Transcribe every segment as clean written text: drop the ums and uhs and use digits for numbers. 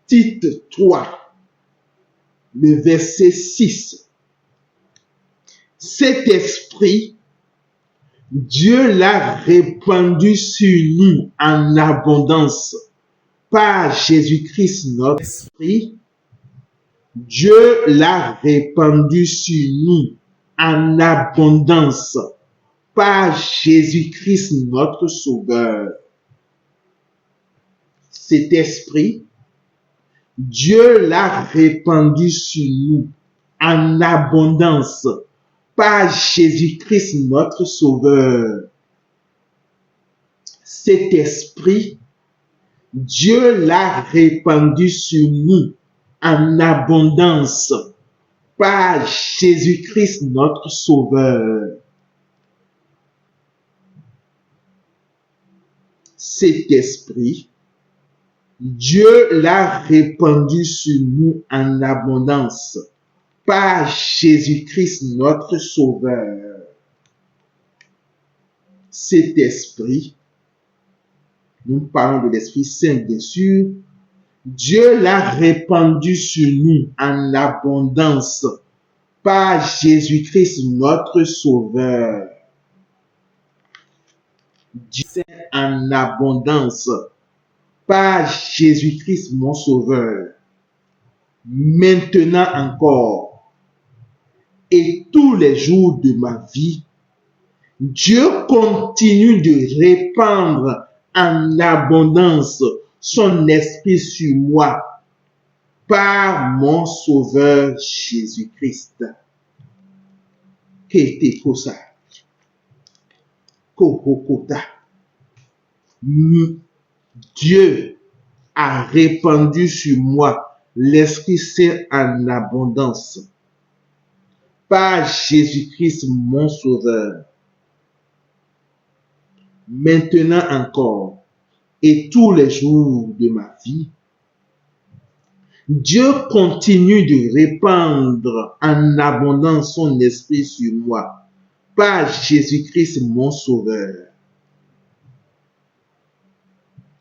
Tite 3, le verset 6. Cet esprit, Dieu l'a répandu sur nous en abondance par Jésus-Christ notre esprit. Dieu l'a répandu sur nous en abondance par Jésus-Christ notre Sauveur. Cet esprit, Dieu l'a répandu sur nous en abondance par Jésus-Christ notre Sauveur. Cet esprit, Dieu l'a répandu sur nous en abondance par Jésus-Christ notre Sauveur. Cet esprit, Dieu l'a répandu sur nous en abondance par Jésus-Christ notre Sauveur. Cet esprit, nous parlons de l'Esprit Saint bien sûr, Dieu l'a répandu sur nous en abondance par Jésus-Christ notre Sauveur. Dieu en abondance par Jésus-Christ mon Sauveur. Maintenant encore et tous les jours de ma vie, Dieu continue de répandre en abondance son esprit sur moi par mon Sauveur Jésus-Christ. Kete kosa, kokokota. Dieu a répandu sur moi l'Esprit Saint en abondance par Jésus-Christ mon Sauveur. Maintenant encore et tous les jours de ma vie, Dieu continue de répandre en abondance son esprit sur moi par Jésus-Christ mon Sauveur.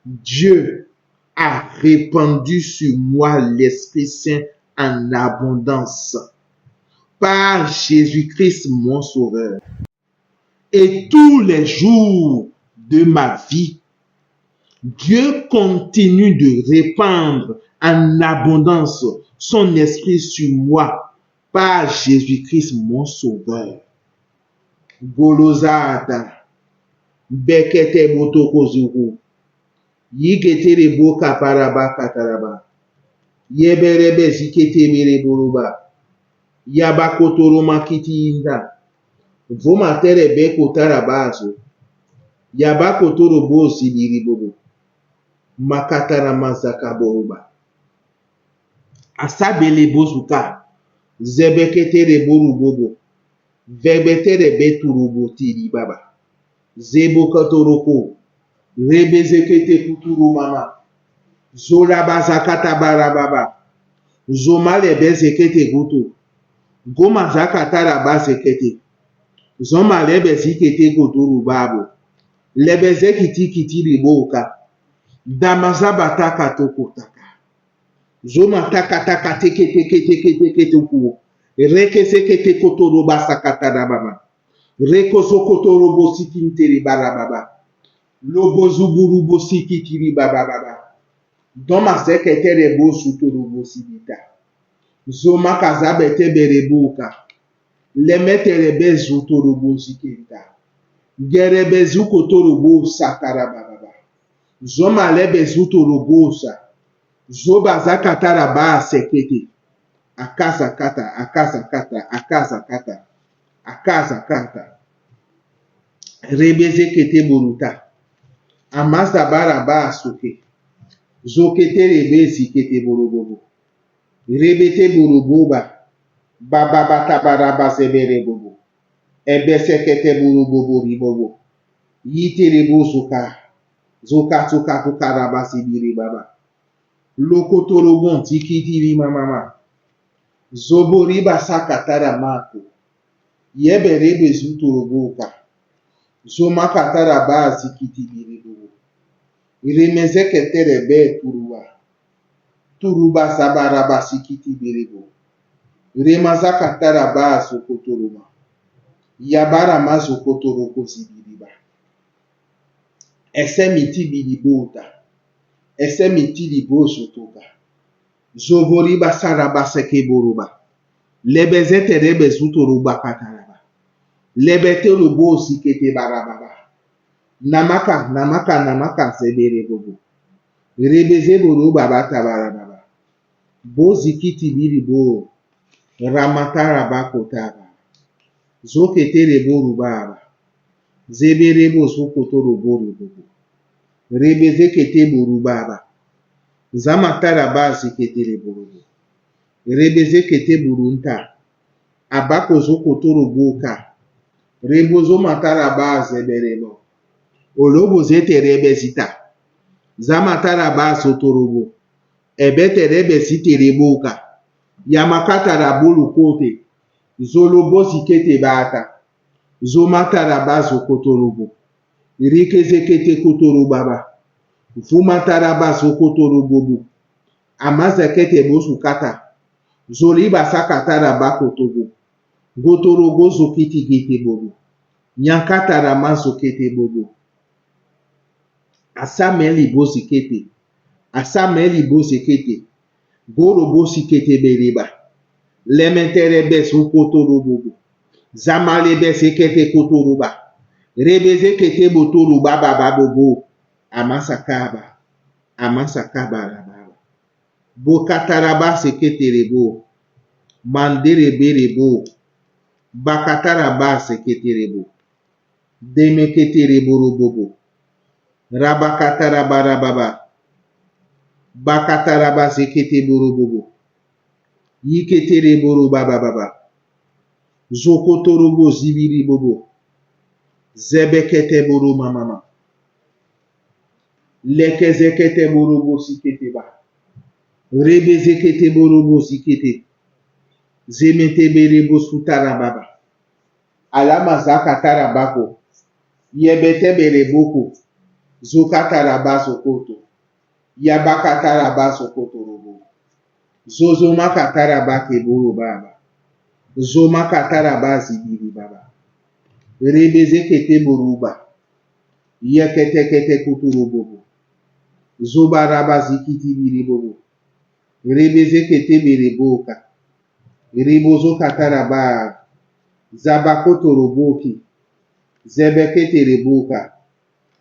Dieu a répandu sur moi l'Esprit Saint en abondance par Jésus-Christ mon Sauveur. Et tous les jours de ma vie, Dieu continue de répandre en abondance son esprit sur moi par Jésus-Christ mon Sauveur. Golozata, bekete botokozuru, yikete rebo kaparaba kataraba, yeberebe zikete mereboroba, yabakotoroma kitiinda, vomatere beko tarabazo, yabakotoro zibiribobo, makatara mazaka boroba. Asabele bozuka, zebekete reboru bobo, vebete beturu tiri baba, zebo katoroko, rebezekete kuturu mama, zolabazakata barababa, zomale bezekete gutu, goma zakatara bazekete, zomale bezikete guduru babo, lebezekiti kitiri boka, damazabata katokotaka. Zoma taka taka teke teke teke teke tuku. Reke seke te kotoro basa katana baba. Reko so kotoro bosi kinteri bara baba. Lobo zuburu bosi kikiri baba baba. Doma seke tere bosu toro bosi bita. Zoma kazabe te berebuka. Lemete rebe zutoro bosi kenta. Gerebe zukotoro bosa karababa. Zoma lebe zutoro bosa. Zoba zakatara ba sekete. Akaza kata, akaza kata, akaza kata, akaza kata. Rebeze kete boruta. Amasa bara ba soke. Zokete rebezi kete borobobo. Rebete boroboba. Baba bata baraba sebere bobo. Ebe sekete borobobo ribobo. Yite rebo zoka. Zoka zoka tukaraba sibiri baba. Lokotoro bon tikitiri mama. Zobori basakatara mako. Yebe rebe zutoro boka. Zoma katara bazi kitibiri bobo. Iremeze ketere be turuwa. Turuba sabaraba sikiti berebo. Remaza kataraba sokotoroma. Yabara mazokotoroko zibiriba. Esemiti bilibota. Esemiti libo sotoka. Zovoriba saraba sekeboroba. Lebezete rebe zutoruba kataraba. Lebete rubo sikete barababa. Namaka sebere bobo. Rebeze boroba bata barababa. Bo zikiti biribo. Ramataraba kotaba. Zokete rebo rubaba. Zeberebo zokotoro bobo. Rebeze kete borubaba. Zamatara zikete rebobo. Rebeze kete burunta. Abako zokotoro boka. Rebozo matara zeberebo. Olobo zete rebezita. Zamatara zotorobo. Ebete rebezite reboka. Yamakata rabulu kote. Zolobo zikete bata. Zomatara zokotorobo. Rikezekete kotorobaba. Fumatara zokotorobo. Amazekete bosukata. Zoliba sakatara bakotobo. Gotorogo zokiti gete bobo. Nyankatara mazokete bobo. Asameli bosikete. Asameli bosikete. Gorobo sikete bereba. Lementere besu kotorobo. Zamale besekete kotoroba. Rebeze kete botoroba bababobo. Amasakaba. Amasakaba rababa. Bokataraba sekete rebo. Mandere berebo. Bakataraba sekete rebo. Demekete rebo robobo. Rabakataraba rababa. Bakataraba sekete borobobo. Yikete rebo robababa. Zokotorobo zibiri bobo. Zebekete boro mama. Lekezekete borobo sikete ba. Rebezekete borobo sikete. Zemete berebo sutarababa. Alama zakatarabako. Yebete bereboko. Zokataraba sokoto. Yabakataraba sokoto robo. Zozoma kataraba keboro baba. Zoma kataraba zibiri baba. Rebezekete boruba. Yekete kete kuturubobo. Zobaraba zikiti biribobo. Rebezekete bereboka. Rebozo kataraba. Zabakoto roboki. Zebekete reboka.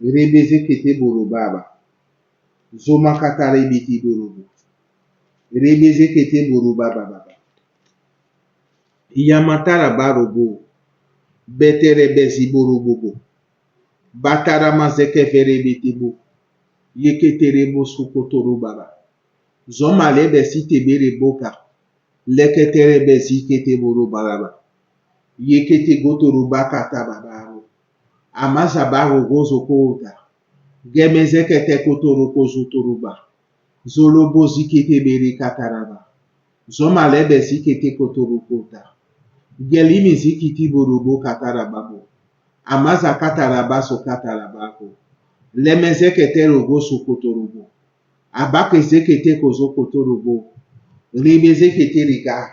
Rebezekete borobaba. Zoma katarebiti borobo. Rebezekete borobaba baba. Yamatara barobo. Betere bezi borobobo. Batara mazeke verebetebo. Yekete rebo sukoto baba. Zoma lebe site bere boka. Lekete rebe zikete borobaba. Yekete gotoro bakata babaro. Amaza baro gozo kota. Gemezekete kotoro kozo toruba. Zolobo zikete bere kataraba. Zoma lebe zikete kotoro kota. Gelimi zikiti borobo katarababo. Amaza kataraba so katarabako. Lemezekete rogo so kotorobo. Abake zekete kozo kotorobo. Libezekete riga.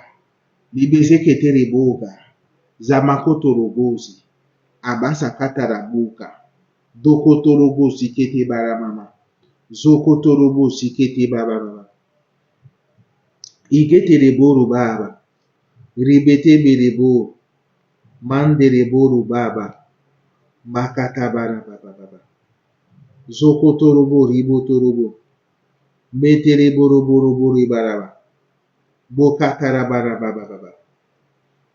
Libezekete riboga. Zamakoto rogozi. Abasa katarabuka. Dokoto rogo sikete baramama. Zokoto rogo sikete bababa. Igete rebo baba. Ribete berebo. Mande rebo rubaba. Makata barababa. Zokoto robo riboto robo. Mete rebo robo ribaraba. Bokatara barababa.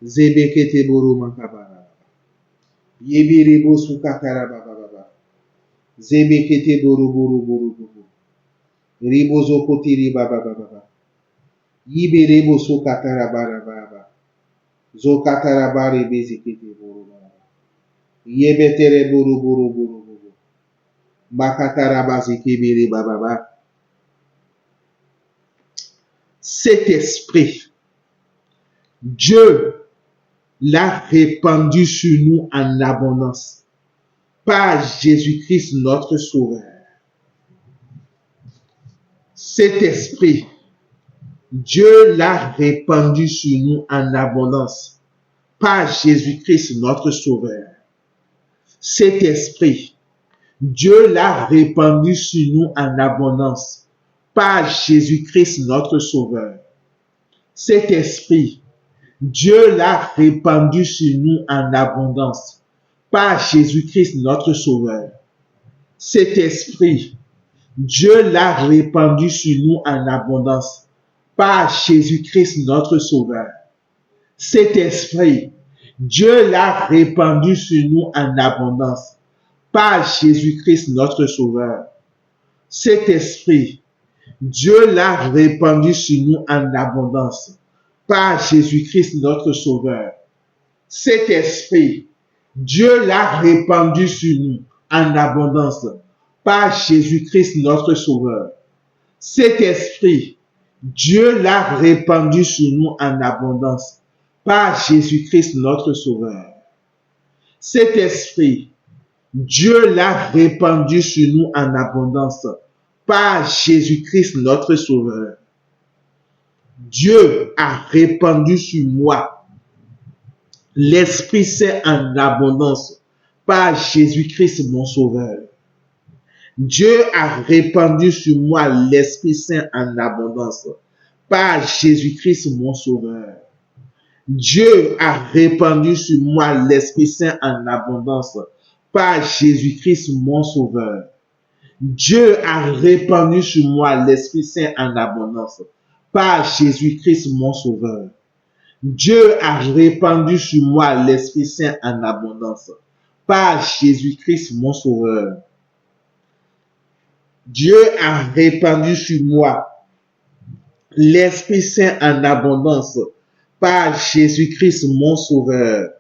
Zebekete boro makabara. Yebiri bosu katara baba. Zebekete boro. Ribozo kotiri baba. Yibiri bosu katara baba. Zokatara bari bezekete boro baba. Yebetere boro. Bakatara bazekebiri baba. Cet esprit, Dieu l'a répandu sur nous en abondance par Jésus-Christ notre Sauveur. Cet esprit, Dieu l'a répandu sur nous en abondance par Jésus-Christ notre Sauveur. Cet esprit, Dieu l'a répandu sur nous en abondance par Jésus-Christ notre Sauveur. Cet esprit, Dieu l'a répandu sur nous en abondance par Jésus-Christ notre Sauveur. Cet esprit, Dieu l'a répandu sur nous en abondance par Jésus-Christ notre Sauveur. Cet esprit, Dieu l'a répandu sur nous en abondance par Jésus-Christ notre Sauveur. Cet esprit, Dieu l'a répandu sur nous en abondance par Jésus-Christ notre Sauveur. Cet esprit, Dieu l'a répandu sur nous en abondance par Jésus-Christ notre Sauveur. Cet esprit, Dieu l'a répandu sur nous en abondance par Jésus-Christ notre Sauveur. Cet esprit, Dieu l'a répandu sur nous en abondance par Jésus-Christ notre Sauveur. Dieu a répandu sur moi l'Esprit Saint en abondance par Jésus-Christ mon Sauveur. Dieu a répandu sur moi l'Esprit Saint en abondance par Jésus-Christ mon Sauveur. Dieu a répandu sur moi l'Esprit Saint en abondance par Jésus-Christ mon Sauveur. Dieu a répandu sur moi l'Esprit Saint en abondance par Jésus-Christ mon Sauveur. Dieu a répandu sur moi l'Esprit Saint en abondance par Jésus-Christ mon Sauveur. Dieu a répandu sur moi l'Esprit Saint en abondance par Jésus-Christ mon Sauveur.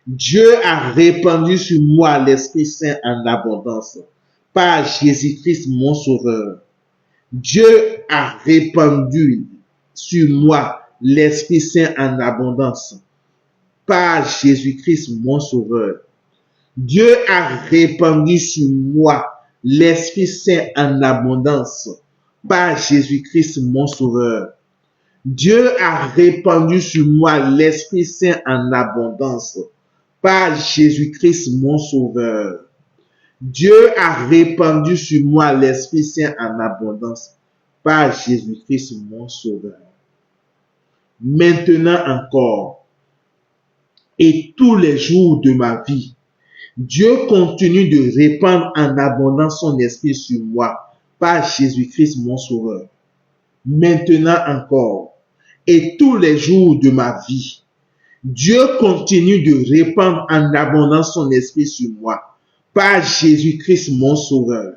Dieu a répandu sur moi l'Esprit Saint en abondance par Jésus-Christ mon Sauveur. Dieu a répandu sur moi l'Esprit Saint en abondance par Jésus-Christ mon Sauveur. Dieu a répandu sur moi l'Esprit Saint en abondance par Jésus-Christ mon Sauveur. Dieu a répandu sur moi l'Esprit Saint en abondance par Jésus-Christ mon Sauveur. Dieu a répandu sur moi l'Esprit Saint en abondance par Jésus-Christ mon Sauveur. Maintenant encore et tous les jours de ma vie, Dieu continue de répandre en abondance son esprit sur moi par Jésus-Christ mon Sauveur. Maintenant encore et tous les jours de ma vie, Dieu continue de répandre en abondance son esprit sur moi par Jésus-Christ mon Sauveur.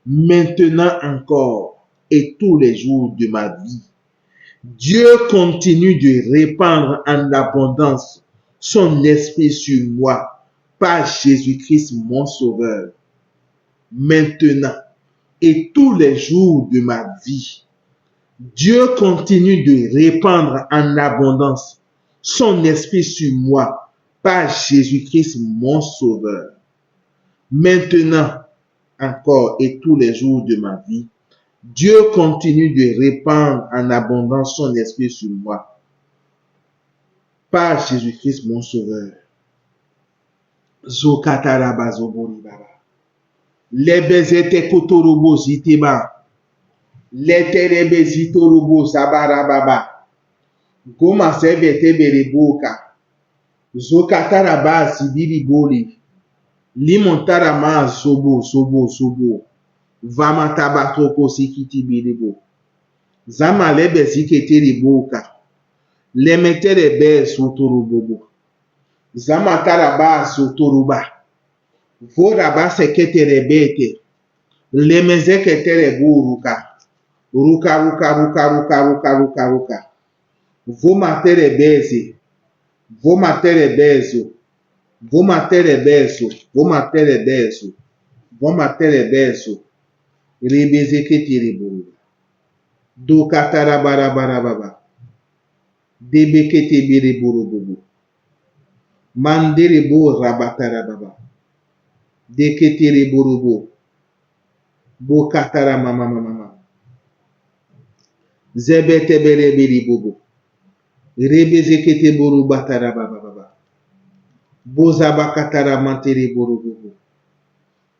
Maintenant encore et tous les jours de ma vie, Dieu continue de répandre en abondance son esprit sur moi par Jésus-Christ mon Sauveur. Maintenant et tous les jours de ma vie, Dieu continue de répandre en abondance son esprit sur moi par Jésus-Christ mon Sauveur. Maintenant encore et tous les jours de ma vie, Dieu continue de répandre en abondance son esprit sur moi par Jésus-Christ mon Sauveur. Zokataraba zobori baba. Lebezete kotorobo ziteba. Leterebe zitorobo zabara baba. Goma sebete bereboka. Zokataraba zibiri boli. Limontarama sobo. Vama tabatoko sikiti berebo. Zama lebe zikete reboka. Lemetere be sotorobobo. Zama taraba sotoruba. Voraba sekete rebete. Lemezekete reburuka. Ruka. Vomatere beze. Vomatere bezo. Rebezekete reburuka. Do katara bara. Debekete bereburubu. Manderebo rabatara baba. Dekete burubu. Bo katara mama. Zebete bere biri bobo. Rebe zekete boru batara baba baba. Boza bakatara mantere boru bobo.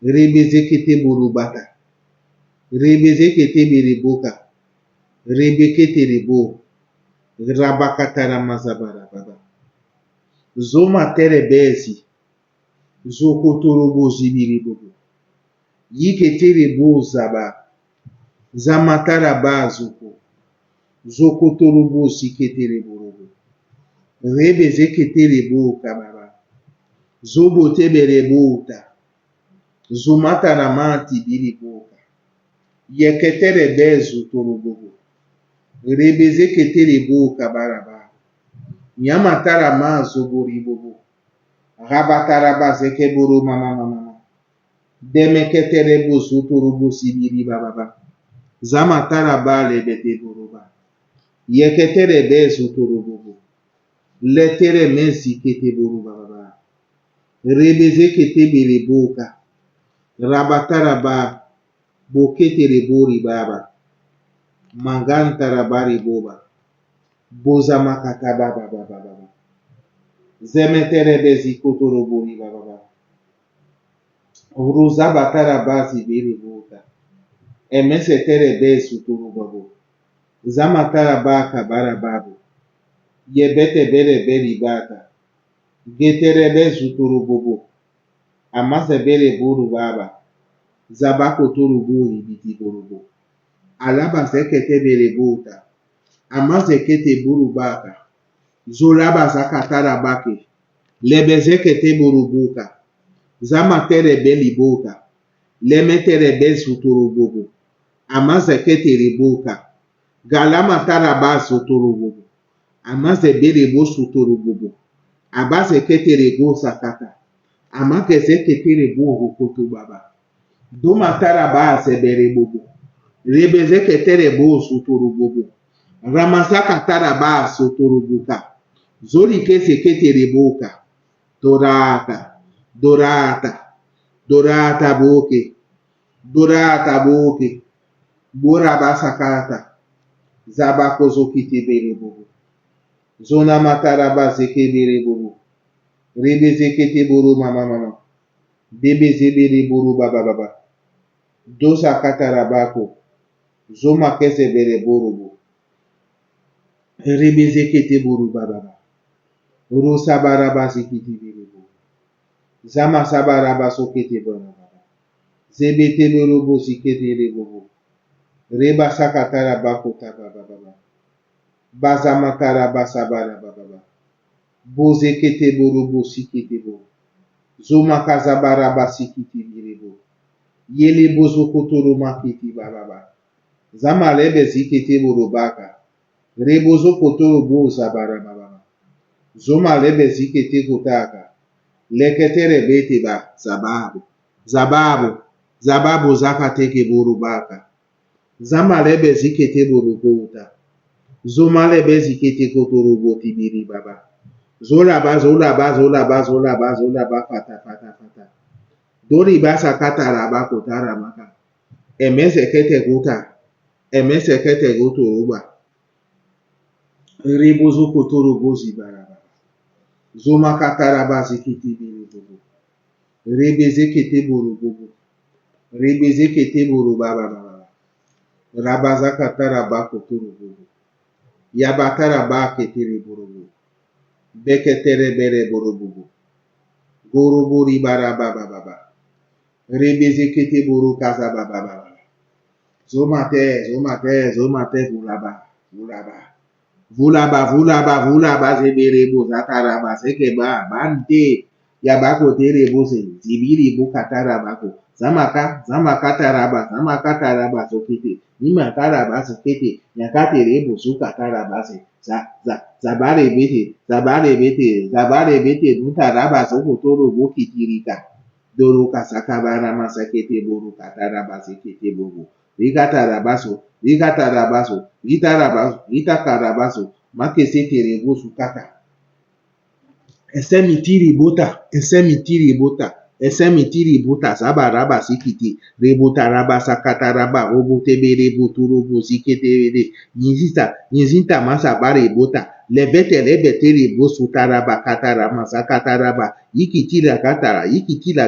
Rebe zekete boru bata. Rebe zekete bere boka. Rebe kete rebo. Rabakatara mazabara baba. Zoma tere bezi. Zokotoro bozi biri bobo. Yikete rebo zaba. Zamatara bazuko. Zokotoro bozi kete rebo robo. Rebe zekete rebo kababa. Zobo tebe rebo ta. Zumata mati biri boka. Yeketere bezu torobobo. Rebeze ketere boka baraba. Nyamatara ma zobori bobo. Rabatara bazeke boro mama mama. Demeketere bozu torobo sibiri bababa. Zamatara ba lebete boroba. Yeketere bezu torobobo. Letere mezi kete boro bababa. Rebeze kete bere boka. Rabatara ba boketere bori baba. Mangantara bari boba. Boza makata baba baba baba. Zemetere bezi kotoro bori baba baba. Ruza batara bazi biri boka. Emesetere bezu toro babo. Zamatara baka bara babu. Yebete bere beri bata. Getere bezu toro bobo. Amase bere buru baba. Zabako toro bori biti borobo. Alaba sekete bere bota. Amase kete buru baka. Zolaba zakatara bake. Lebezekete burubuka. Zamatere belibuka. Lemetere besuturububu. Amazekete ribuka. Galamatara basuturububu. Amaze beribu suturububu. Abazekete ribu sakata. Amakezekete ribu hukutubaba. Dumatara base beribubu. Rebezekete ribu suturububu. Ramasakatara basuturubuka. Zori kese kete ribuka. Dorata, dorata, dorata boke, dorata boke, burabasakata, zabakozo kite bere bobo, zona mataraba zeke bere bobo, rebe zekete buru mama mama, debe zebere buru baba baba, dosa katarabako, zoma kese bere buru, rebe zekete buru baba baba, rosa baraba zekete bere bobo. Zama sabaraba sokete baraba. Zebete borobo sikete rebobo. Reba sakatara bakota baba. Bazamatara basabara baba. Bozekete borobo sikete bo. Zoma kazabara basikiti birebo. Yele bozo kotoro makiti baba. Zama lebe zikete borobaka. Rebozo kotoro boza bara baba. Zoma lebe zikete kotaka. Leketere bete ba zababu. Zababu zakateke borubaka. Zama lebe zikete borukota. Zoma lebe zikete kotorobo tibiri baba. Zolaba fata. Dori basa kataraba kotara maka. Emese kete gotoroba. Ribozo kotorobo zibaraba. Zoma kataraba zikete biri bobo. Rebe zikete borubobo. Rebe zikete borubaba. Rabazakatara bakotorobo. Yabatara baketere borobo. Beketere bere borobo. Gorobori barababa. Rebezekete boro kaza baba. Zomate vulaba zebere bo zataraba sekeba bante yabako tere bose zibiri bo katarabako zamakataraba sokete nima taraba sokete yakate rebo sukataraba se zabare bete nutaraba sokotoro bo kitirika doro kasakabara masakete boru kataraba sekete boru Ritakarabaso, makesete rebosu kaka. Esemitiri bota. Esemiti ributa sabaraba sikiti. Rebuta raba sakata raba. Robotebe rebutu robo sikete. Yinzita masaba rebuta. Lebete rebo sutaraba katarama sakataraba. Yikiti la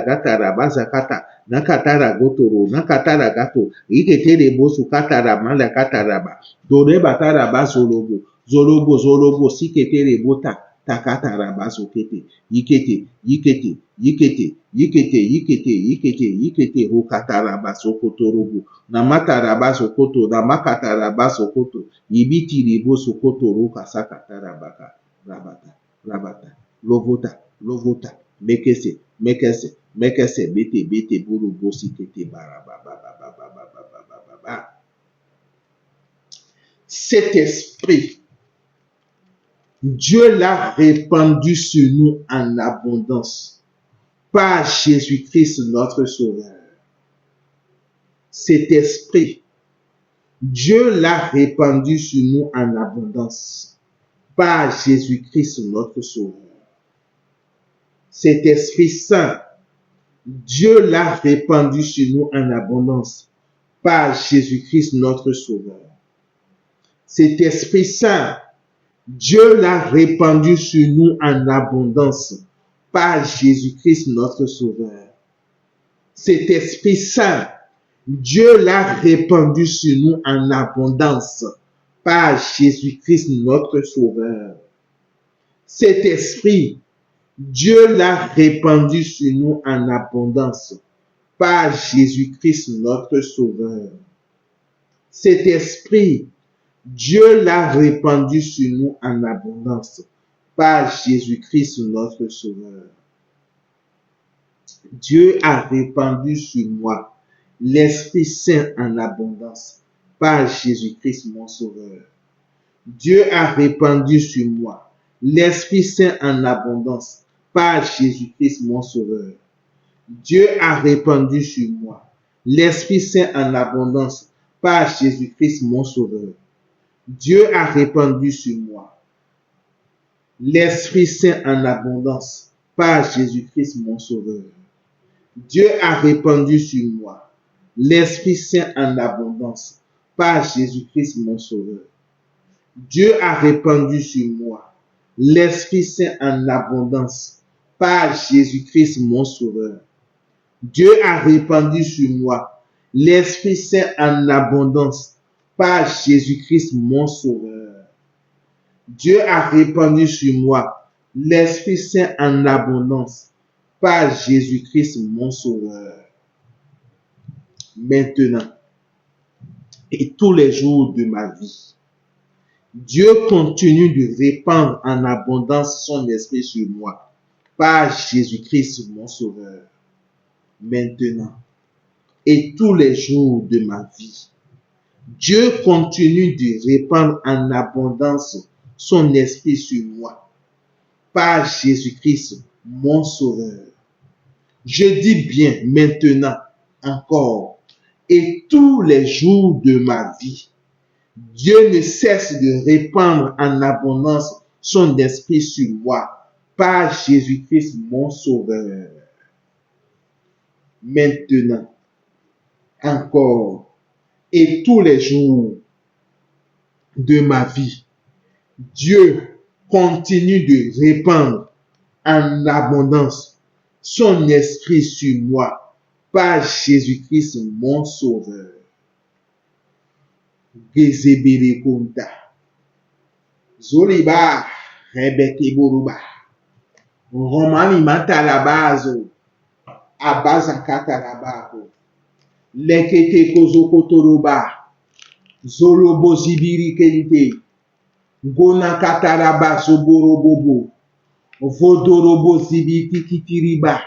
kataraba zakata. Nakatara gotoro. Nakatara gato. Yikete rebo sukatarama la kataraba. Doreba taraba zolobo sikete rebuta. Takata rabaso kete, yikete, hokata rabaso koto robo, namata rabaso koto, namakata rabaso koto, yibiti ribo sokoto roka sakata rabata, lovota, mekese, bete, burubo sikete barababa. Cet esprit, Dieu l'a répandu sur nous en abondance par Jésus-Christ notre Sauveur. Cet esprit, Dieu l'a répandu sur nous en abondance par Jésus-Christ notre Sauveur. Cet Esprit Saint, Dieu l'a répandu sur nous en abondance par Jésus-Christ notre Sauveur. Cet Esprit Saint, Dieu l'a répandu sur nous en abondance par Jésus-Christ notre Sauveur. Cet Esprit Saint, Dieu l'a répandu sur nous en abondance par Jésus-Christ notre Sauveur. Cet Esprit, Dieu l'a répandu sur nous en abondance par Jésus-Christ notre Sauveur. Cet Esprit, Dieu l'a répandu sur nous en abondance par Jésus-Christ notre Sauveur. Dieu a répandu sur moi l'Esprit Saint en abondance par Jésus-Christ mon Sauveur. Dieu a répandu sur moi l'Esprit Saint en abondance par Jésus-Christ mon Sauveur. Dieu a répandu sur moi l'Esprit Saint en abondance par Jésus-Christ mon Sauveur. Dieu a répandu sur moi l'Esprit Saint en abondance par Jésus-Christ mon Sauveur. Dieu a répandu sur moi l'Esprit Saint en abondance par Jésus-Christ mon Sauveur. Dieu a répandu sur moi l'Esprit Saint en abondance par Jésus-Christ mon Sauveur. Dieu a répandu sur moi l'Esprit Saint en abondance par Jésus-Christ mon Sauveur. Dieu a répandu sur moi l'Esprit Saint en abondance par Jésus-Christ mon Sauveur. Maintenant et tous les jours de ma vie, Dieu continue de répandre en abondance son esprit sur moi par Jésus-Christ mon Sauveur. Maintenant et tous les jours de ma vie, Dieu continue de répandre en abondance son esprit sur moi par Jésus-Christ mon Sauveur. Je dis bien maintenant encore et tous les jours de ma vie, Dieu ne cesse de répandre en abondance son esprit sur moi par Jésus-Christ mon Sauveur. Maintenant, encore et tous les jours de ma vie, Dieu continue de répandre en abondance son esprit sur moi par Jésus-Christ mon Sauveur. Gezebele konta. Zoliba, rebete boruba. Romani matalabazo. Abaza katalabako. Lekete kozokotoroba. Zolobo zibiri kelite. Gona kataraba zoborobobo. Vodorobo zibiti kitiriba.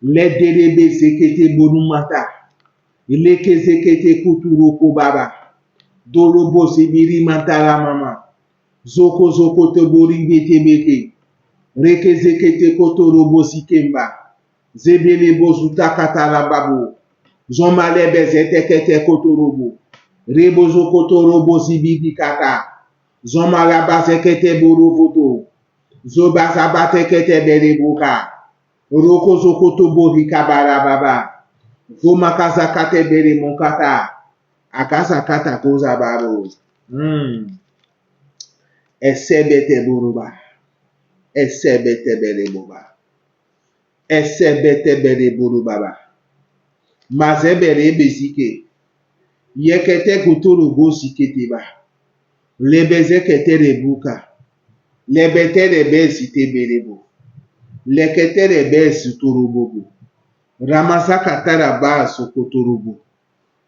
Lederebe zekete bonumata. Leke zekete kuturoko baba. Dolobo zibiri mantara mama. Zoko te bori bete bete. Reke zekete kotorobo zikemba. Zebele bozuta katara babu. Zomalebe zetekete kotorobo. Rebo zokotorobo zibidi kata. Zomalaba zekete borovoto. Zobazabate kete bereboka. Roko zokoto bori kabara baba. Goma kaza kate bere monkata. Akasa kata koza babo. Esebete buruba. Esebete bere boba. Esebete bere burubaba. Mazebere bezike. Yekete kuturu gosi keteba. Lebeze kete rebuka. Lebete rebe site berebo. Lekete rebe suturubobu. Ramasa katara ba sokoturubu.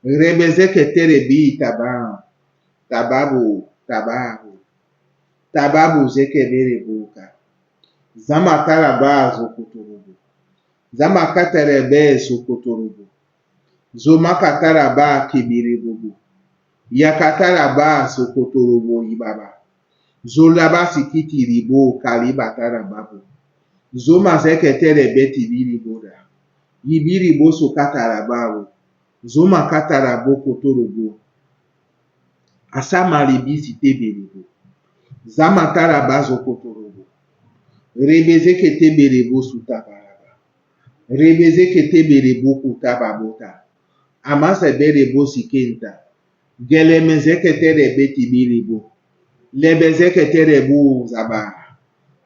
Rebeze kete rebi taba. Tababu. Tababu. Tababu zeke berebuka. Zamatara ba sokoturubu. Zamakata rebe sokoturubu. Zomakatara ba kibiribubu. Yakatara ba sokoturubu ibaba. Zolaba sikiti ribo kalibatara babu. Zoma zeketere beti biriboda. Yibiribo sokatara babu. Zoma katara boko torobo. Asama libisi teberibo. Zamatara bazo kotorobo. Rebeze keteberebo sutabaraba. Rebeze keteberebo kutababota. Amasa berebo sikenta. Gelemeze ketere beti biribo. Lebeze ketere bu zaba.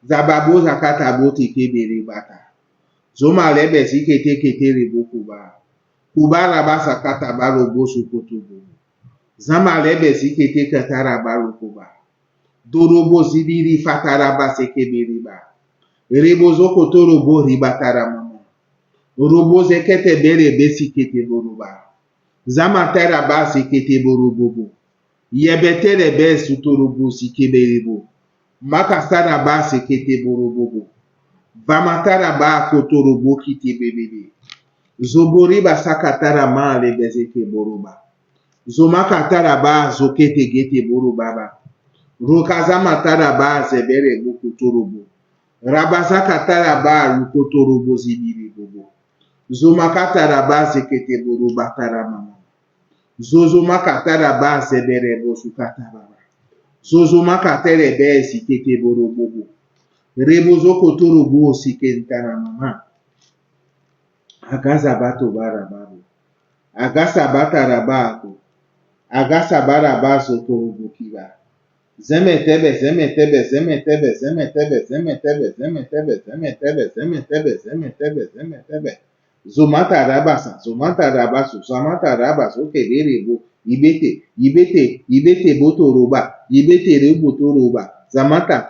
Zababo zakata boti kebere bata. Zoma lebe zikete ketere bu kuba. Kuba rabasa kata baro bosu kutubu. Zama lebe zikete katara baro kuba. Dorobo zibiri fatara base kebere ba. Rebo zoko torobo ribatara mama. Robo zekete bere besi kete boruba. Zama tera base kete borubobo. Yebetere besu torobo sikebere bo. Makasara ba sekete borobobo. Vamatara ba kotorobo kite bebebe. Zobori ba sakatara ma lebezeke boroba. Zomakatara ba zokete gete borobaba. Rokazamatara ba zebere bukutorobo. Rabazakatara ba lukotorobo zibiri bobo. Zomakatara ba sekete borobatara mama. Zozomakatara ba zebere bosukatara. Zozomakatere be sikete borobobo. Rebozo kotorobo sikentara mama. Agaza bato barababu. Agasa batarabako. Agasa barabaso torobo kiba. Zemetebe, zemetebe, zemetebe, zemetebe, zemetebe, zemetebe, zemetebe, zemetebe, zemetebe, zemetebe. Zomata rabasa, zomata rabaso, zomata rabaso, keberebo. Ibete botoroba, ibete rebotoroba. Zamata,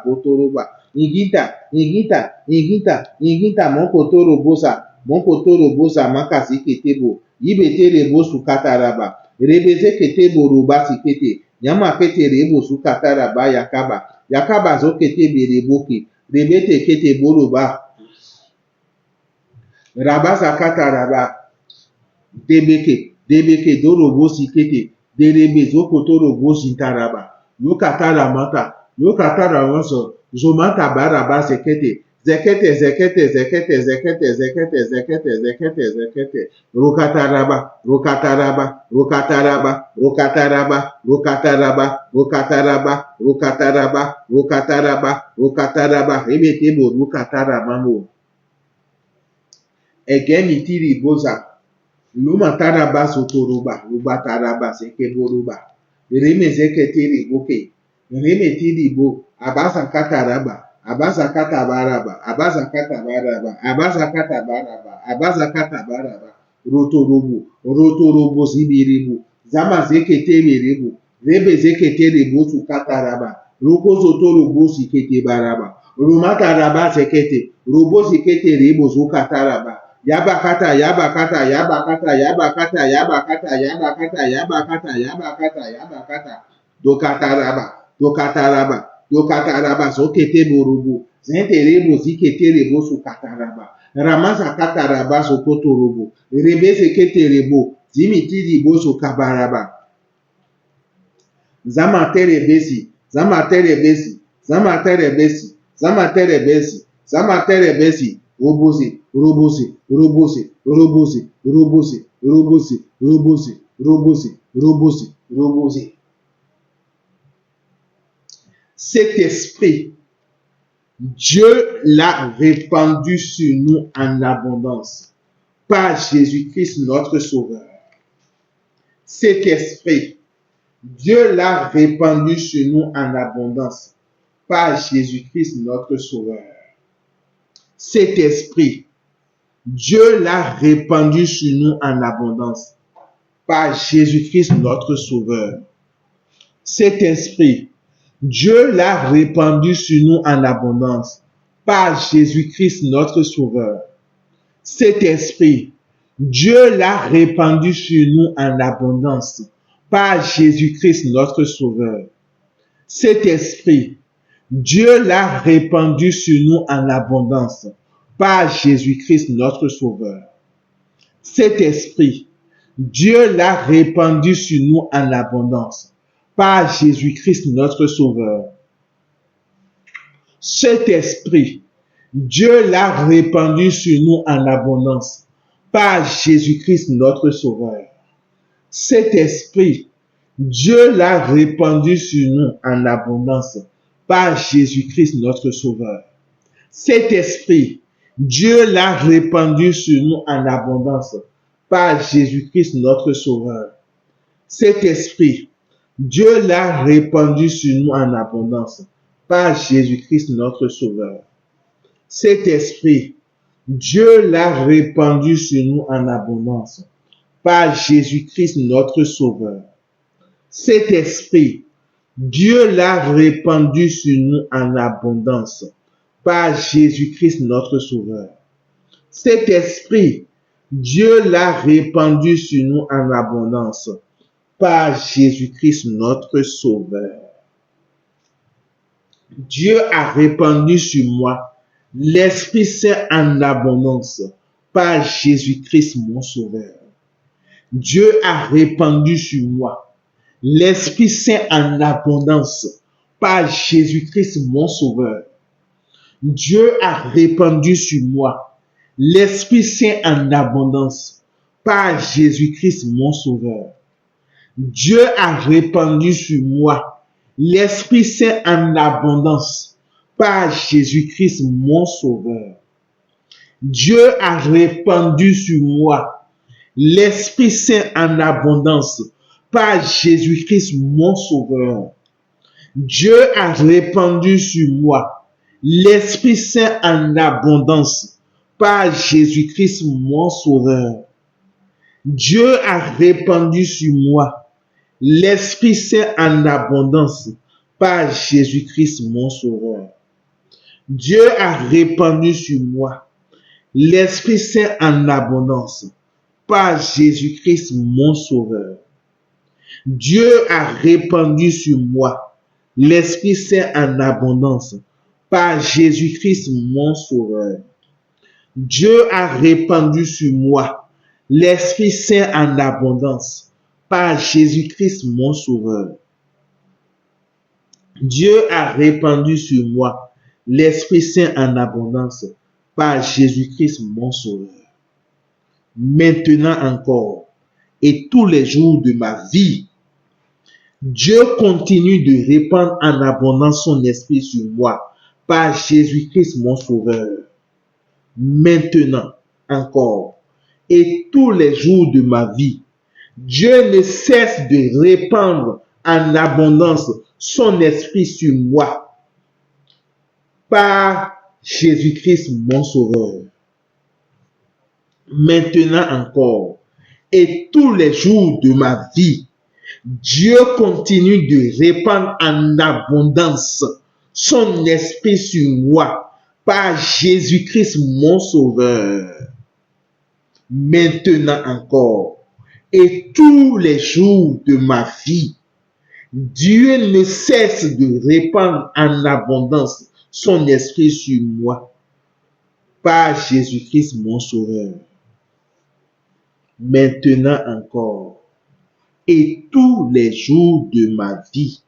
kotoroba. Igita, monkotorobosa, makasi ketebo. Ibete rebo sukataraba. Rebeze ketebo roba sikete. Nyama kete rebo sukataraba yakaba. Yakaba zo ketebe reboke. Rebete ketebo roba. Rabasa kataraba. Debeke dorobo sikete. Derebe zokotorobo sintaraba. Yokatara mata. Yokatara wanso. Zomata baraba sekete. Zekete. Rokataraba. Rebetebo rokatarabamo. Egeni tiri boza. Luma taraba sotoroba. Luba taraba sekeboruba. Reme zeketiri boke. Reme tiri bo. Abasa kataraba. Abaza katabaraba. Rotorobo zibiribu. Zama zekete biribu. Rebe zekete ribu su kataraba. Roko zotorobo sikete baraba. Rumataraba zekete. Robo sikete ribu su kataraba. Yabakata. Dokataraba zokete borobo. Zenterebo ziketerebo sukataraba. Ramasa kataraba sokotorobo. Rebeze keterebo. Zimitiribo sukabaraba. Zamaterebesi. Cet esprit Dieu l'a répandu sur nous en abondance par Jésus-Christ notre Sauveur. Cet esprit, Dieu l'a répandu sur nous en abondance par Jésus-Christ notre Sauveur. Cet esprit, Dieu l'a répandu sur nous en abondance par Jésus-Christ notre Sauveur. Cet esprit, Dieu l'a répandu sur nous en abondance par Jésus-Christ notre Sauveur. Cet esprit, Dieu l'a répandu sur nous en abondance par Jésus-Christ notre Sauveur. Cet esprit, Dieu l'a répandu sur nous en abondance par Jésus-Christ notre Sauveur. Cet esprit, Dieu l'a répandu sur nous en abondance par Jésus-Christ notre Sauveur. Cet esprit, Dieu l'a répandu sur nous en abondance par Jésus-Christ notre Sauveur. Cet esprit, Dieu l'a répandu sur nous en abondance par Jésus-Christ notre Sauveur. Cet esprit, Dieu l'a répandu sur nous en abondance par Jésus-Christ notre Sauveur. Cet esprit, Dieu l'a répandu sur nous en abondance par Jésus-Christ notre Sauveur. Cet esprit, Dieu l'a répandu sur nous en abondance par Jésus-Christ notre Sauveur. Cet esprit, Dieu l'a répandu sur nous en abondance par Jésus-Christ notre Sauveur. Cet esprit, Dieu l'a répandu sur nous en abondance par Jésus-Christ notre Sauveur. Dieu a répandu sur moi l'Esprit Saint en abondance par Jésus-Christ mon Sauveur. Dieu a répandu sur moi l'Esprit Saint en abondance par Jésus-Christ mon Sauveur. Dieu a répandu sur moi l'Esprit Saint en abondance par Jésus-Christ mon Sauveur. Dieu a répandu sur moi l'Esprit Saint en abondance par Jésus-Christ mon Sauveur. Dieu a répandu sur moi l'Esprit Saint en abondance par Jésus-Christ mon Sauveur. Dieu a répandu sur moi l'Esprit Saint en abondance par Jésus-Christ mon Sauveur. Dieu a répandu sur moi l'Esprit Saint en abondance par Jésus-Christ mon Sauveur. Dieu a répandu sur moi l'Esprit Saint en abondance par Jésus-Christ mon Sauveur. Dieu a répandu sur moi l'Esprit Saint en abondance par Jésus-Christ mon Sauveur. Dieu a répandu sur moi l'Esprit Saint en abondance par Jésus-Christ mon Sauveur. Dieu a répandu sur moi l'Esprit Saint en abondance par Jésus-Christ mon Sauveur. Maintenant encore et tous les jours de ma vie, Dieu continue de répandre en abondance son esprit sur moi par Jésus-Christ mon Sauveur. Maintenant encore et tous les jours de ma vie, Dieu ne cesse de répandre en abondance son esprit sur moi par Jésus-Christ mon Sauveur. Maintenant encore et tous les jours de ma vie, Dieu continue de répandre en abondance son esprit sur moi par Jésus-Christ mon Sauveur. Maintenant encore et tous les jours de ma vie, Dieu ne cesse de répandre en abondance son esprit sur moi par Jésus-Christ mon Sauveur. Maintenant encore et tous les jours de ma vie,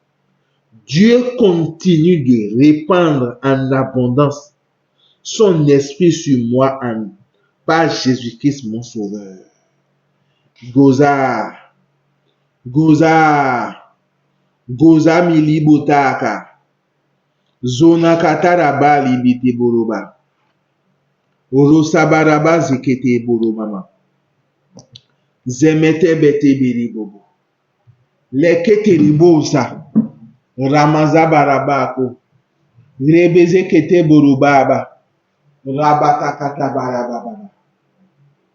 Dieu continue de répandre en abondance son esprit sur moi par Jésus-Christ mon Sauveur. Goza, Goza, Goza Mili Botaka, Zona kataraba libiti buruba. Urusabaraba zikete burumama. Zemete bete biribobo. Lekete ribosa. Ramazabarabako. Rebeze kete burubaba. Rabata katabarababa.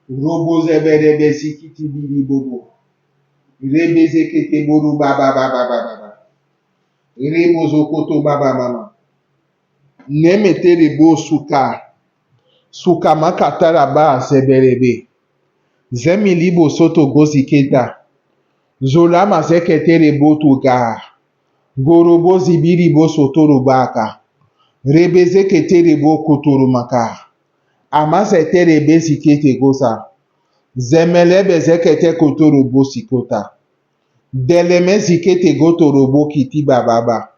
Robo zeberebe zikiti biribobo. Rebeze kete burubaba baba baba. Rebozo koto baba mama. Nemete rebo suka. Suka makataraba zeberebe. Zemilibo soto goziketa. Zola mazekete rebo tuga. Gorobo zibiribo sotorobaka. Rebezekete rebo kotoromaka. Amazete rebe zikete goza. Zemelebe zekete kotorobo sikota. Deleme zikete gotorobo kiti bababa.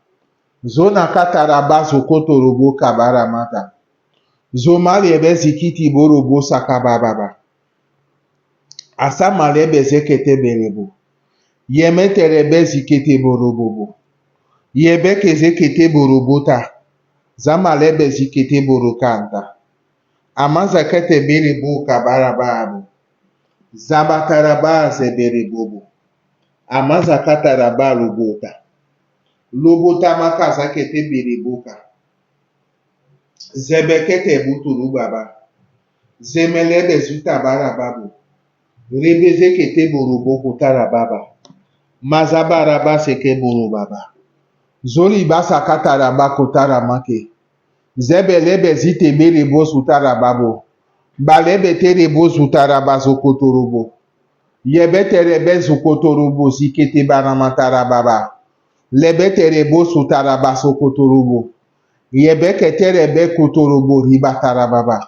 Zona kataraba zokotorobo kabaramata. Zomalebe zikiti borobo sakabababa. Asamalebe zekete berebo. Yemete rebe zikete borobobo. Yebeke zekete borobota. Zamalebe zikete borokanta. Amazakete berebo kabarababu. Zabataraba zeberebobo. Amazakataraba lobota. Lobota makazakete bereboka. Zebekete butulu baba. Zemelebe zutabarababu. Rebezekete boroboko tarababa. Mazabaraba seke borobaba. Zoli basa kataraba kotaramake. Zebelebe zite berebo sutarababo. Balebe terebo sutarabazo kotorobo. Yebe terebe zukotorobo zikete baramatarababa. Lebe terebo sutarabaso kotorobo. Yebe keterebe kotorobo ribatarababa.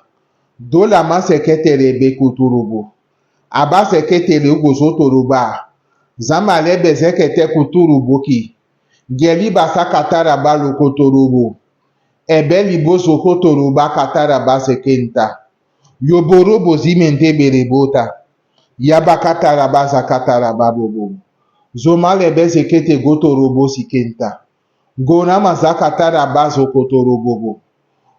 Dola mase keterebe kotorobo. Abase ketere ugozotoroba. Zama lebe zekete kotorobo ki. Geli basa kataraba lo kotorobo. Ebeli bozo kotoroba kataraba sekenta. Yoborobo zimente berebota. Yabakataraba zakataraba bobo. Zomalebe zekete gotorobo sikenta. Gonama zakataraba zokotorobobo.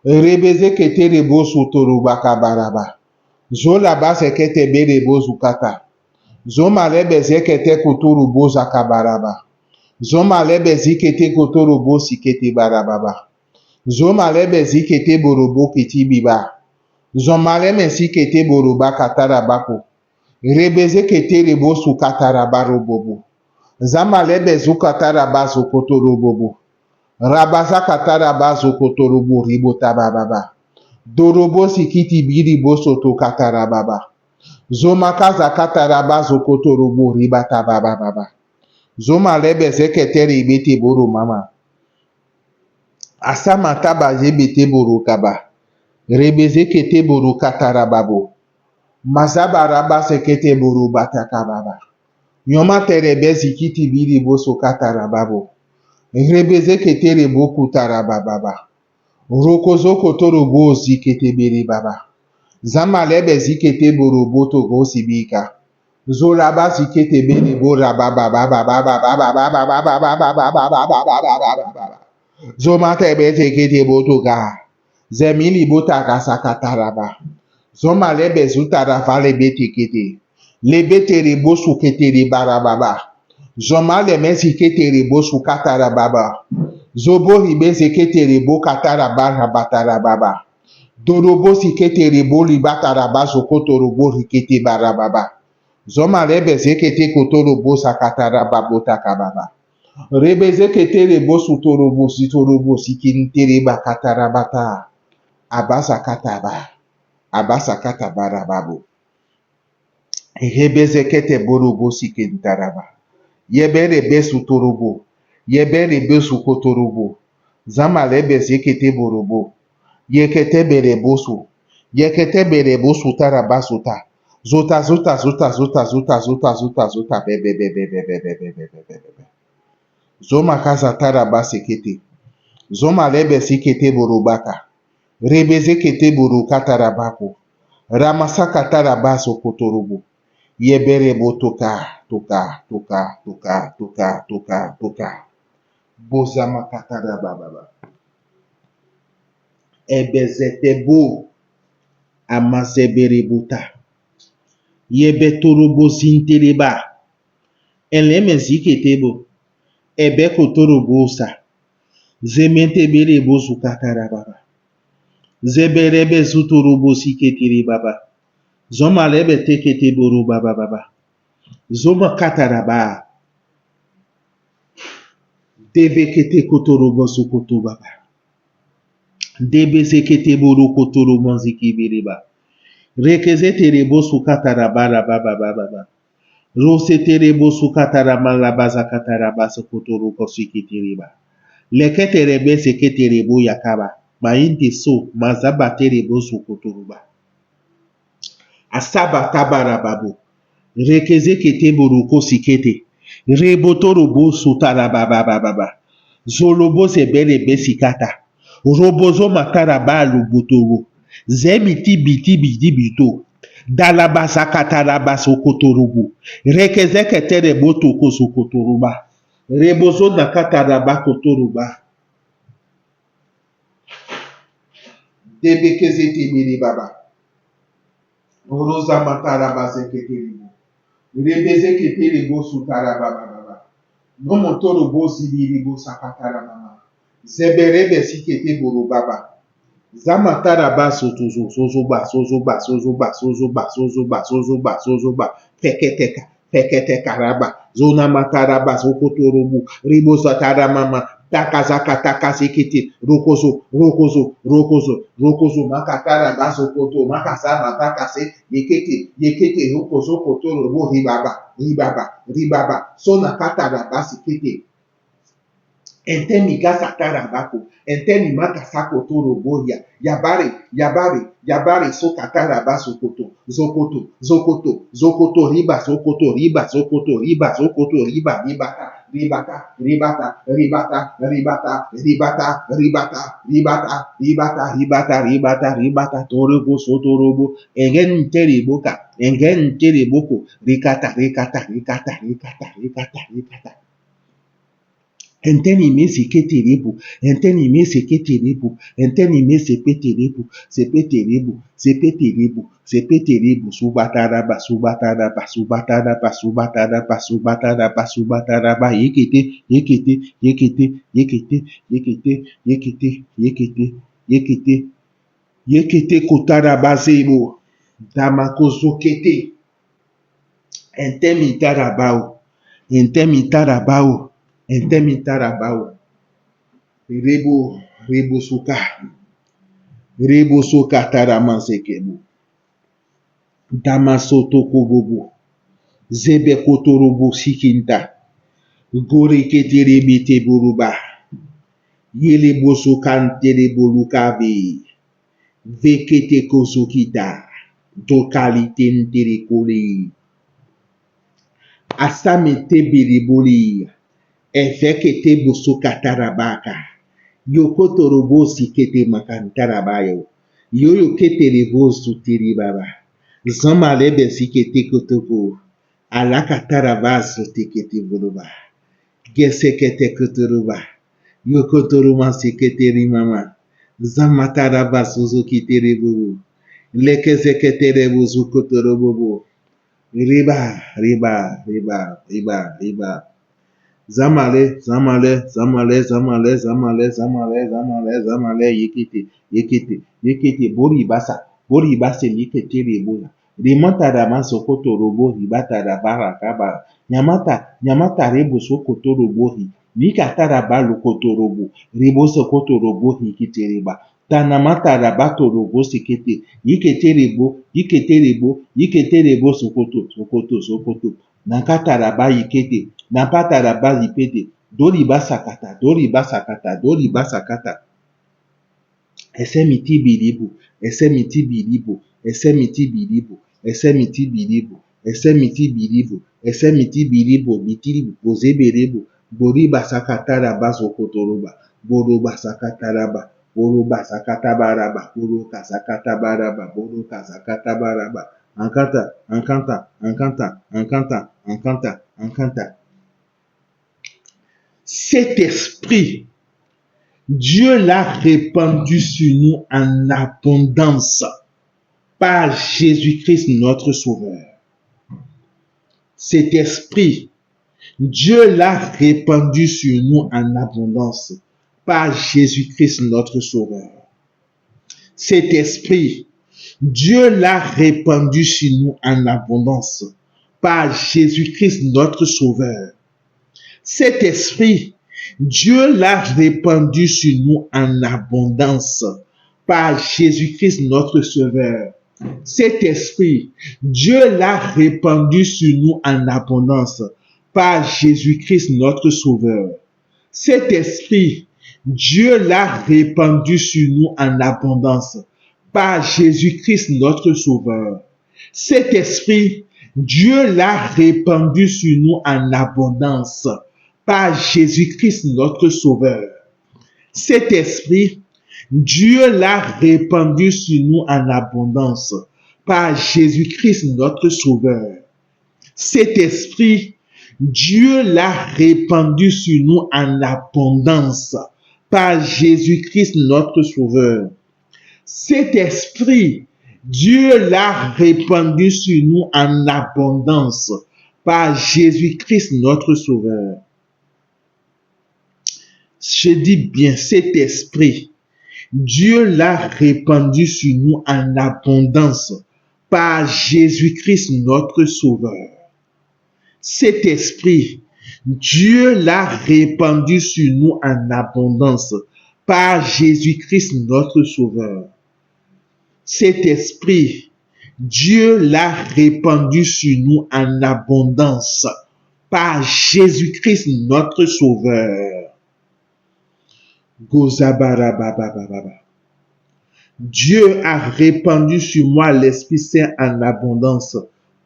Rebeze kete rebo sotoroba kabaraba. Zolaba sekete berebo zukata. Zomalebe zekete kotorobo zakabaraba. Zomalebe zikete kotorobo sikete barababa. Zomalebe zikete borobo kitibiba. Zomaleme sikete boroba katarabako. Rebeze kete rebo sukatarabarobobo. Zamalebe zukatarabazo kotorobobo. Rabaza katarabazo kotorobo ribotabababa. Dorobo sikiti biribo soto katarababa. Zomakaza katarabazo kotorobo ribatabababa. Zomalebe zekete ribete boro mama. Asama taba jebete boro kaba. Rebeze kete boro katarababo. Mazabaraba sekete boro batakababa. Nyoma terebe zikiti biri boso katarababo. Rebeze kete rebo kutarabababa. Rokozo kotorobo zikete biri baba. Zamalebe zikete boro boto gosibika. Zolaba zikete biri bora baba baba baba baba baba baba baba baba. Zomate bete kete boto ga. Zemili bota kasakataraba. Zoma lebe zutara vale bete kete. Lebete rebosu kete ribarababa. Zoma le mesi kete rebosu katarababa. Zobo ribeze kete rebo katarabara batarababa. Dorobo si kete rebo libataraba zokoto robo rikete barababa. Zoma lebe zekete koto robo sakatarababo takababa. Rebeze kete rebosu torobo si torobo si kintere bakatarabata. Abasa kataba. Abasa katabarababo. Hebezekete borobo sikentaraba. Yebere besu torobo. Yebere besu kotorobo. Zamalebe zekete borobo. Yekete bere bosu. Yekete bere bosu tarabasuta. Zota zota zota zota zota zota zota zota bebe bebe bebe bebe bebe bebe. Zoma kaza taraba sekete. Zoma lebe sikete borobaka. Rebezekete boroka tarabako. Ramasaka tarabaso kotorobo. Yebere botoka, toka, toka, toka, toka, toka, toka. Bozama katara bababa. ebezetebo amazeberebuta yebetorobo zintereba elemeziketebo ebekotorobosa zementeberebo zukatarababa zeberebe zutorobo siketerebaba zomalebe teketeboro baba zoma kataraba devekete kotorobo sukoto baba debezekete boro kotorobo zikibireba rekezeterebo sukatarabara baba roseterebo sukataramala kataraba sokotoro kosikitereba leketerebe seketerebo yakaba mainte so mazabaterebo sukotoroba asaba tabarababu rekezekete boruko sikete rebotorobo sutarabababa zolobo sebele besikata robozo matarabalu butoro zemiti biti bito dalabasa katarabaso kotorobo rekezekete botoko sokotoroba rebozo nakataraba kotoroba debekezete miri baba roza matarabase keteribo rebezekete rebo sutarabababa nomotorobo zibiribo sakatarababa zeberebe sikete borobaba zamataraba sozoba pekete karaba zona mataraba sokotorobu ribo sataramama takazaka sikiti rokozo makataraba sokoto makasama takase yekete rokozo kotorobu ribaba sona kataraba sikiti entemi gasa tarabako entemi maka sako toro boya yabare so kataraba zokoto ribata torobo sotorobo engen teriboko rikata enteni me seketerebo sepeterebo subataraba yekete kotaraba zebo damakozokete entemi tarabao rebo soka taramasekebo damasoto kobobo zebe kotorobo sikinta gore keterebete boruba yele boso kantere bolukabe vekete kosokita dokalite ntere kole asamete beriboli efekete boso katarabaka yokotorobo sikete makantarabayo yoyo keterebo sutiri baba zama lebe sikete kotoko alakataraba tekete boroba gesekete kotoroba yokotoroma seketeri mama zamataraba suzukiterebo lekezeketerebo zukotorobo riba zamale yekete boribasa liketerebo rimontarama sokotorobo ribatarabara kaba nyamata rebo sokotorobo nikataraba lokotorobo ribo sokotorobo hikitereba tanamataraba sikete yiketerebo sokoto nakataraba yikete napataraba yipete doribasakata esemitibiribu bitiribu bozeberebo boribasakataraba sokotoroba borobasakataraba borobasakatabaraba borokazakatabaraba encanta. Cet esprit Dieu l'a répandu sur nous en abondance par Jésus-Christ notre Sauveur. Cet esprit, Dieu l'a répandu sur nous en abondance par Jésus-Christ notre Sauveur. Cet esprit, Dieu l'a répandu sur nous en abondance par Jésus-Christ notre Sauveur. Cet esprit, Dieu l'a répandu sur nous en abondance par Jésus-Christ notre Sauveur. Cet esprit, Dieu l'a répandu sur nous en abondance par Jésus-Christ notre Sauveur. Cet esprit, Dieu l'a répandu sur nous en abondance par Jésus-Christ notre Sauveur. Cet esprit, Dieu l'a répandu sur nous en abondance par Jésus-Christ notre Sauveur. Cet esprit, Dieu l'a répandu sur nous en abondance par Jésus-Christ notre Sauveur. Cet esprit, Dieu l'a répandu sur nous en abondance par Jésus-Christ notre Sauveur. Cet esprit, Dieu l'a répandu sur nous en abondance par Jésus-Christ notre Sauveur. Je dis bien, cet esprit, Dieu l'a répandu sur nous en abondance par Jésus-Christ notre Sauveur. Cet esprit, Dieu l'a répandu sur nous en abondance par Jésus-Christ notre Sauveur. Cet esprit, Dieu l'a répandu sur nous en abondance par Jésus-Christ notre Sauveur. Dieu a répandu sur moi l'Esprit Saint en abondance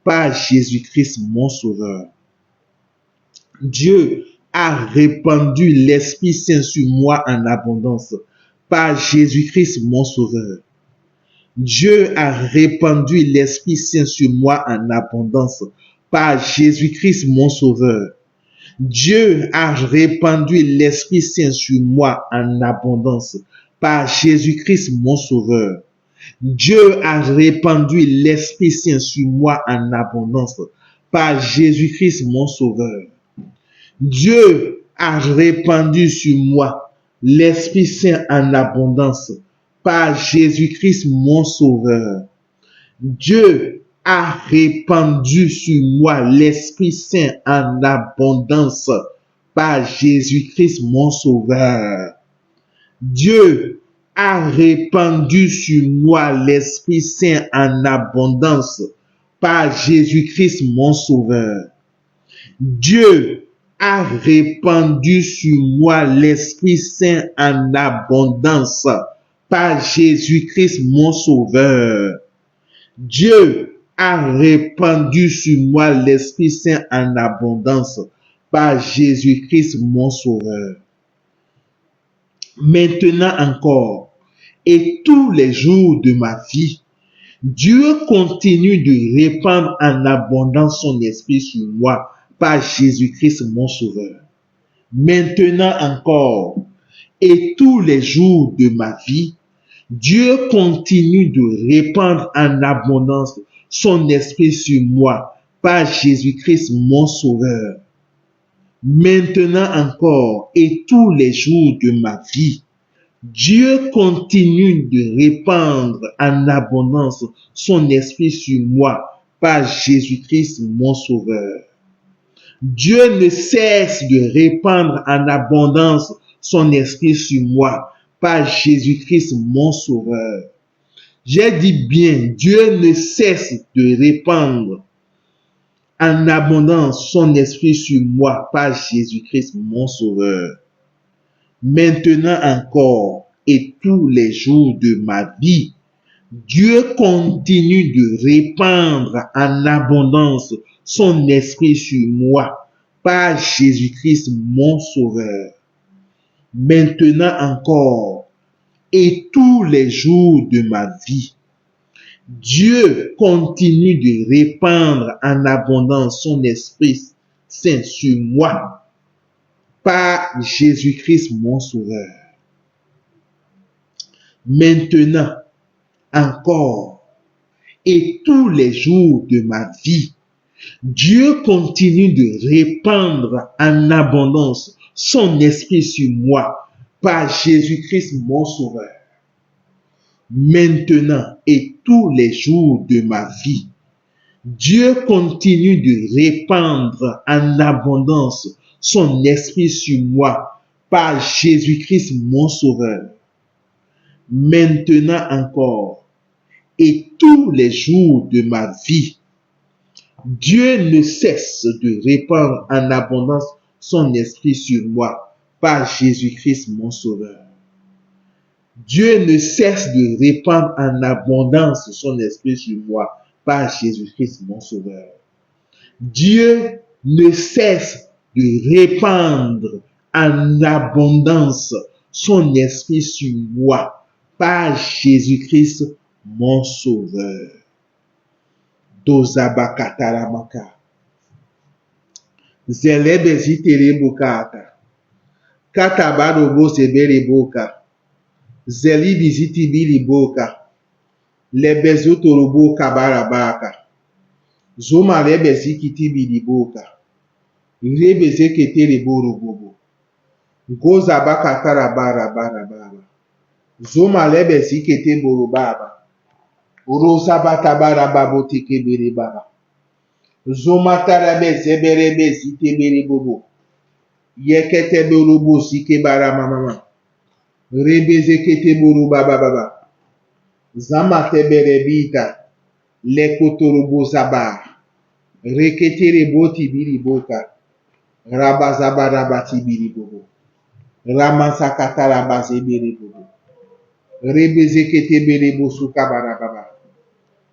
par Jésus-Christ mon Sauveur. Dieu a répandu l'Esprit Saint sur moi en abondance par Jésus-Christ mon Sauveur. Dieu a répandu l'Esprit Saint sur moi en abondance par Jésus-Christ mon Sauveur. Dieu a répandu l'Esprit Saint sur moi en abondance par Jésus-Christ mon Sauveur. Dieu a répandu l'Esprit Saint sur moi en abondance par Jésus-Christ mon Sauveur. Dieu a répandu sur moi l'Esprit Saint en abondance par Jésus-Christ mon Sauveur. Dieu a répandu sur moi l'Esprit Saint en abondance par Jésus-Christ mon Sauveur. Dieu a répandu sur moi l'Esprit Saint en abondance par Jésus-Christ mon Sauveur. Dieu a répandu sur moi l'Esprit Saint en abondance par Jésus-Christ mon Sauveur. Dieu a répandu sur moi l'Esprit Saint en abondance par Jésus-Christ mon Sauveur. Maintenant encore, et tous les jours de ma vie, Dieu continue de répandre en abondance son esprit sur moi par Jésus-Christ mon Sauveur. Maintenant encore, et tous les jours de ma vie, Dieu continue de répandre en abondance son esprit sur moi par Jésus-Christ mon Sauveur. Maintenant encore et tous les jours de ma vie, Dieu continue de répandre en abondance son esprit sur moi par Jésus-Christ mon Sauveur. Dieu ne cesse de répandre en abondance son esprit sur moi par Jésus-Christ mon Sauveur. J'ai dit bien, Dieu ne cesse de répandre en abondance son esprit sur moi par Jésus-Christ mon Sauveur. Maintenant encore et tous les jours de ma vie, Dieu continue de répandre en abondance son esprit sur moi par Jésus-Christ mon Sauveur. Maintenant encore et tous les jours de ma vie, Dieu continue de répandre en abondance son esprit saint sur moi par Jésus-Christ mon Sauveur. maintenant, encore, et tous les jours de ma vie. Dieu continue de répandre en abondance son esprit sur moi par Jésus-Christ mon Sauveur. Maintenant et tous les jours de ma vie, Dieu continue de répandre en abondance son esprit sur moi par Jésus-Christ mon Sauveur. Maintenant encore et tous les jours de ma vie, Dieu ne cesse de répandre en abondance son esprit sur moi par Jésus-Christ mon Sauveur. Dieu ne cesse de répandre en abondance son esprit sur moi par Jésus-Christ mon Sauveur. Dieu ne cesse de répandre en abondance son esprit sur moi par Jésus-Christ mon Sauveur. Dozabakataramaka. Zelebeziteribukata. Katabarobo seberiboka. Zelibizitibiriboka. Lebezotorobo kabarabaka. Zoma lebezikitibiriboka. Irebezeketeriborobobo. Gozabakatarabarabarabara. Zoma lebeziketeborobaba. Urosabatabarababotikeberibaba. Zomatarabezeberebeziteberibobo. Yeketeborobo sikebaramamama. Rebezeketeborobababa. Zamateberebita. Lekotorobo zaba. Reketereboti biriboka. Rabazabarabati biribobo. Ramasakatarabazeberibobo. Rebezeketeberebo sukabarababa.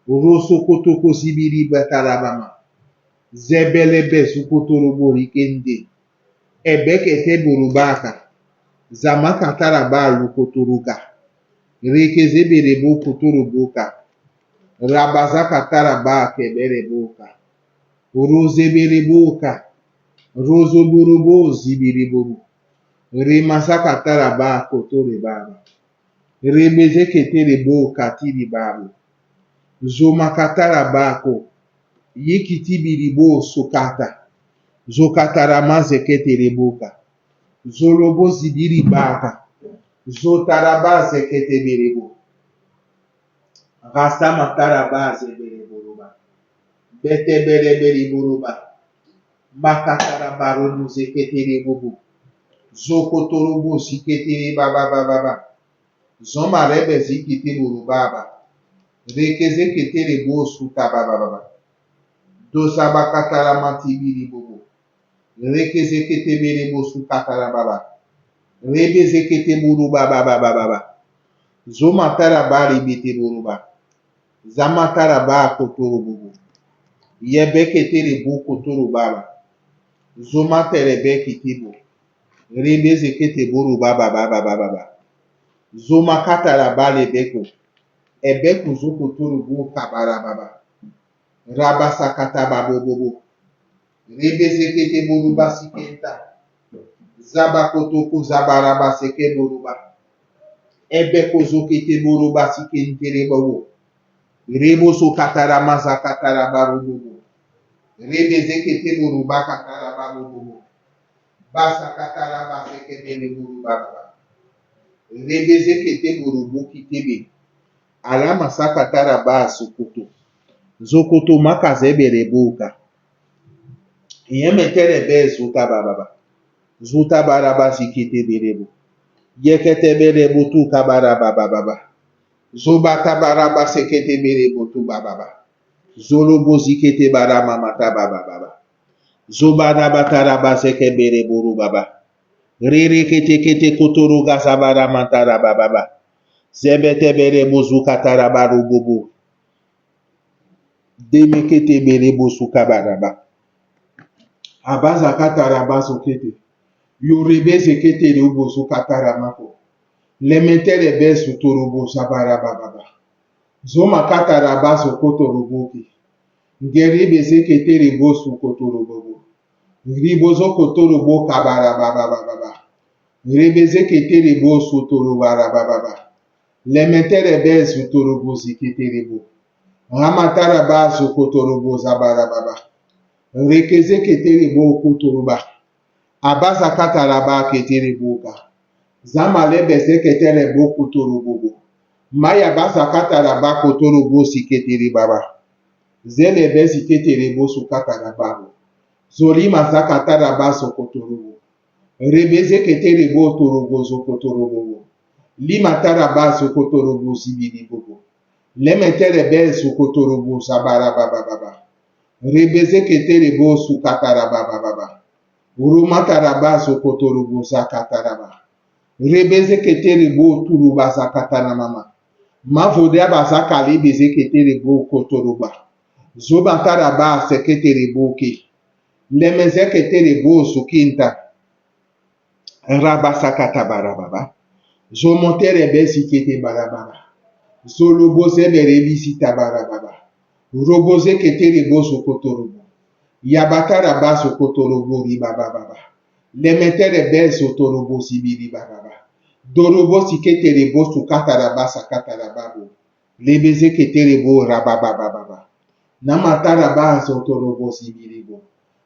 Urosokotoko sibiribatarabama. Zebelebe sukotorobo rikende. Ebekete borubaka. Zamakatarabalu lukotoroka. Rekezeberebo kotoroboka. Rabazakataraba kebereboka. Urozebereboka. Rozoborobo zibiribobo. Remasakataraba kotorebaba. Rebezeketerebo katiribabu. Zomakatarabako. Yikitibiribo sukata. Zokataramazeketereboka. Zolobo zibiribaka. Zotarabazeketeberebo. Rastamatarabazebereboruba. Betebereberiboruba. Makatarabarobu zeketerebobu. Zokotorobo ziketerebabababa. Zomarebe zikiteborubaba. Rekezeketerebo sutabababa. Dosabakataramatibiribobo. Rekezeketeberebo sukatarababa. Rebezeketeborubabababa. Zomatarabari beteburuba. Zamataraba kotorobubu. Yebeketerebo kotorobaba. Zomaterebe kitibu. Rebezeketeborubababababa. Zomakataraba lebeko. Ebeku zokotorobu kabarababa. Rabasakatababobobo. Rebezeketeburuba sikenta. Zabakotoko zabaraba sekeboruba. Ebeko zoketeburuba sikenterebobo. Reboso kataramaza katarabarubobo. Rebezeketeburuba katarabarubobo. Basa kataraba seketeburuba. Rebezeketeburubu kitebe. Alama sakataraba sokoto. Zokoto makazebereboka. Yemeterebe zutababa. Zutabaraba ziketeberebo. Yeketeberebo tu kabarababa. Zobatabaraba seketeberebo tu bababa. Zolobo ziketebarama matababa. Zobarabataraba sekeberebo rubaba. Rerekete kotoro gazabarama tarababa. Zebeteberebo zukatarabarubobo. Demeketeberebo sukabaraba. Abaza kataraba sokete. Yorebe zekete robo sukataramako. Lementere besu torobo sabarababa. Zoma kataraba sokoto roboki. Ngeribe zekete rebo sukoto robobo. Ribozo kotorobo kabarababa. Rebe zekete rebo sutorobarababa. Lementere sutorobo ziketerebo. Ramataraba sokotorobo zabarababa. Rekeze keterebo kotoroba. Abaza kataraba keterebo. Zamalebe zeketerebo kotorobo. Maya baza kataraba kotorobo siketerebaba. Zelebe ziketerebo sukataraba. Zolima zakataraba sokotorobo. Rebeze keterebo torobo zokotorobo. Lima taraba sokotorobo zibiribobo. Lemetere bel sokotorobo zabarabababa. Rebeze keterebo sukatarabababa. Urumataraba sokotorobo zakataraba. Rebeze keterebo turuba zakatanamama. Mavodeba zakalebeze keterebo kotoroba. Zobataraba seketerebo ke. Lemeze keterebo sukinta. Rabasakatabarababa. Zomontere besi kete barababa. Zoloboze berebisi tabarababa. Roboze ketere boso kotorobo. Yabatara baso kotorobo ribababa. Lemetere beso torobo sibiri bababa. Dorobo si ketere boso katarabasa katarababo. Lebeze ketere bo rabababa. Namatara baso torobo sibiri bo.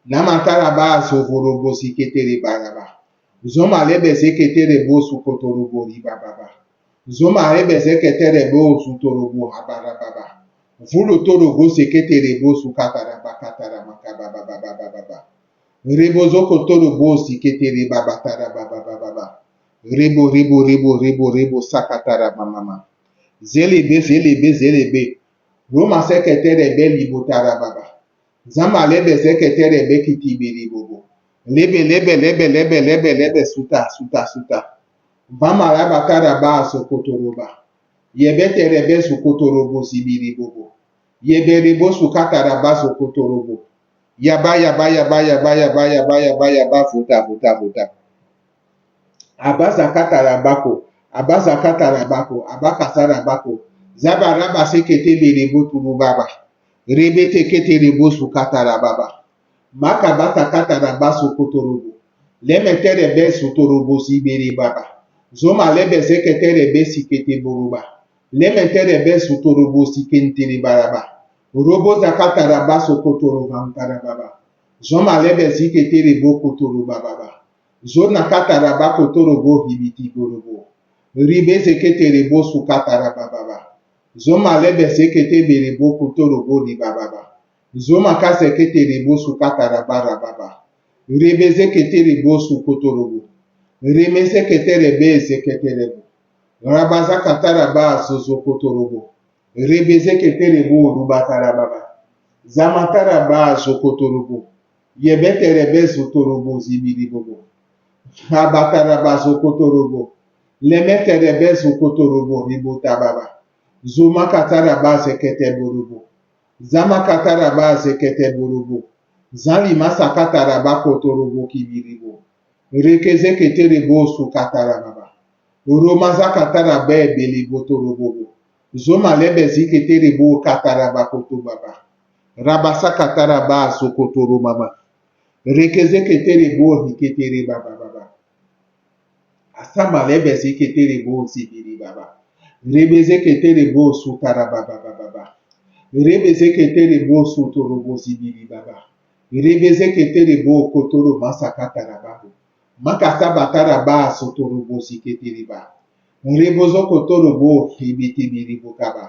Namatara baso vorobo si ketere baraba. Zoma lebeze ketere boso kotorobo ribababa. Zoma lebeze ketere boso torobo habarababa. Vulo torobo seketere boso kataraba katarababa. Rebo zoko torobo seketere babatarababa. Rebo sakatara mama. Zelebe. Roma seketere beli botara baba. Zama lebe seketere bekiti biri bobo. Lebe suta. Vama rabatara ba sokotoroba. Yebete rebe sokotorobo sibiri bobo. Yeberebo sukatara ba sokotorobo. Yaba futa. Abaza katarabako, abakasarabako, zabaraba sekete berebo turubaba, rebete kete rebo sukatarababa, makabata katarabaso kotorobo, lemete rebe sutorobo sibere baba, zoma lebe sekete rebe sikete boruba, lemete rebe sutorobo sikente baraba, robo zakatarabaso kotoroba antarababa, zoma lebe sikete rebo kotoroba baba. Zona kataraba kotorobo hibiti borobo. Ribe sekete rebo su katarababa. Zoma lebe sekete berebo kotorobo li bababa. Zoma kasekete rebo su katarababa. Ribe sekete rebo su kotorobo. Rime sekete rebe sekete rebo. Rabaza kataraba sozo kotorobo. Ribe sekete rebo rubatarababa. Zamataraba sokotorobo. Yebete rebe sotorobo zibiri bobo. Abataraba kotorobo. Lemeterebe kotorobo ribotababa. Zuma kataraba sekete borobo. Zama kataraba sekete borobo. Zali masa kataraba kotorobo kibiribo. Rekeze keterebo su katarababa. Uromaza katarabe belibo torobo. Zoma lebe ziketerebo kataraba kotobaba. Rabasa kataraba sokotoro mama. Rekeze keterebo hiketere baba. Asama lebe ziketere bo sibiri baba. Rebeze ketere bo sutara baba. Rebeze ketere bo sutoro bo sibiri baba. Rebeze ketere bo kotoro masakatara babo. Makata batara ba sutoro bo siketere ba. Rebozo kotoro bo hibiti biri bo kaba.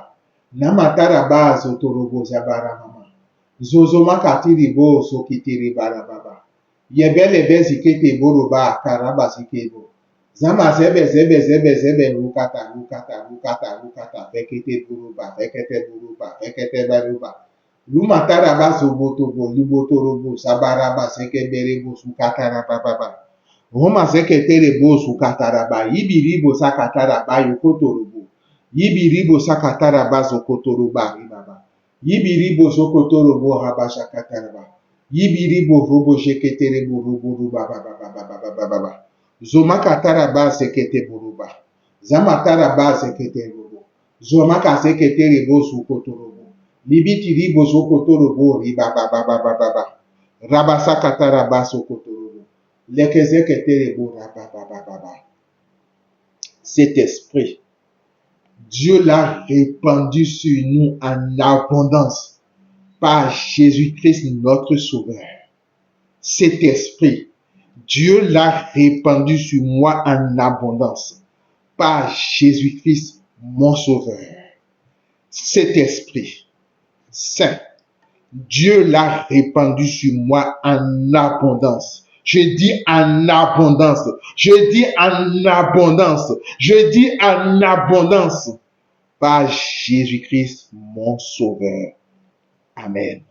Namatara ba sutoro bo zabara mama. Zozo makatiri bo sokitere bara baba. Yebele bezikete boro ba karaba sikebo. Zama zebe rukata fekete baruba lumatara baso botobo libotorobo sabaraba sekeberebo sukatara baba Roma seketere bo sukatara ba ibiribo sakatara ba yokotorobo ibiribo sakatara baso kotoroba ribaba ibiribo sokotorobo habasha katara ba ibiribo robo sheketere bo robo baba Zoma katara ba sekete buruba. Zama tara ba sekete buruba. Zoma ka sekete rebo sukotorobo. Libiti ribo sukotorobo riba ba. Rabasa katara ba sukotorobo. Leke sekete rebo raba ba. Cet esprit Dieu l'a répandu sur nous en abondance par Jésus-Christ notre Sauveur. Cet esprit, Dieu l'a répandu sur moi en abondance par Jésus-Christ mon Sauveur. Cet esprit saint, Dieu l'a répandu sur moi en abondance. Je dis en abondance. Je dis en abondance. Je dis en abondance par Jésus-Christ mon Sauveur. Amen.